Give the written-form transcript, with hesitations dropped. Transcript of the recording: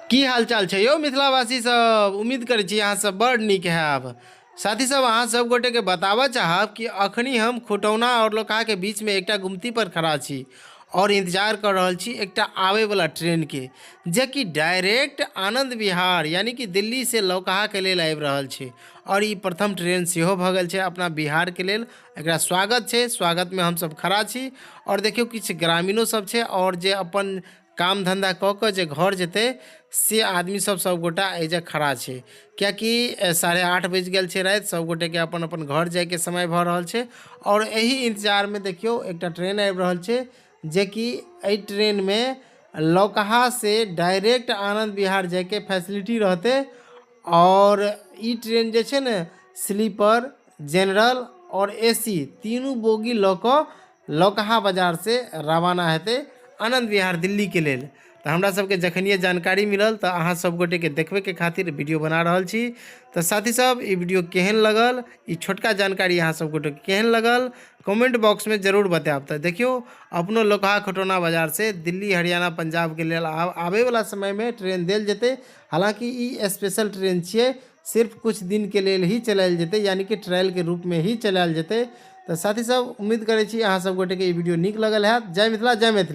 की हाल चाल छै यौ मिथिलावासी सब। उम्मीद करै छी अहाँ सब बड़ नीक हैब। साथी सब अहाँ सब गोटे के बताबऽ चाहब कि अखनी हम खुटौना और लोकहा के बीच में एकटा गुमती पर खड़ा छी और इंतजार कर रहल छी एकटा आवे वाला ट्रेन के, जे कि डायरेक्ट आनंद विहार यानी कि दिल्ली से लौकहा के लेल आबि रहल छै। और ई प्रथम ट्रेन सेहो भऽ गेल छै अपना बिहार के लेल। एकरा स्वागत छै, स्वागत में हम सब खड़ा छी। और देखियौ किछु ग्रामीणो सब छै और जे अपन काम धंधा कऽ कऽ जे घर जेतै से आदमी सब गोटा एहिजे खड़ा छै। कियाकि 8:30 बजि गेल छै राति, सब गोटे के अपन अपन घर जाए के समय भऽ रहल छै। और एही इंतजार में देखियौ एकटा ट्रेन आबि रहल छै, जे कि एहि ट्रेन में लौकहा से डायरेक्ट आनंद विहार जाए के फैसिलिटी रहते। और ई ट्रेन जे छै ने स्लीपर, जनरल और एसी तीनू बोगी लऽ कऽ लौकहा बाजार से रवाना हेतै आनंद विहार दिल्ली के लेल। तो हमरा सबके जखनिए जानकारी मिलल तो अहाँ सब गोटे के देखबे के खातिर वीडियो बना रहल छी। तो साथी सब ई वीडियो केहन लगल, ई छोटका जानकारी अहाँ सब गोटे के केहन लगल, कमेंट बॉक्स में जरूर बतायब। तो देखियो अपनो लोकहा खटौना बाजार से दिल्ली हरियाणा पंजाब के लेल आवे वाला समय में ट्रेन देल जेतै। हालांकि ई स्पेशल ट्रेन छिए, सिर्फ कुछ दिन के लेल ही चलायल जेतै, यानी कि ट्रायल के रूप में ही चलायल जेतै। तो साथी सब उम्मीद करै छी अहाँ सब गोटे के ई वीडियो नीक लगल हैत। जय मिथिला, जय मैथिली।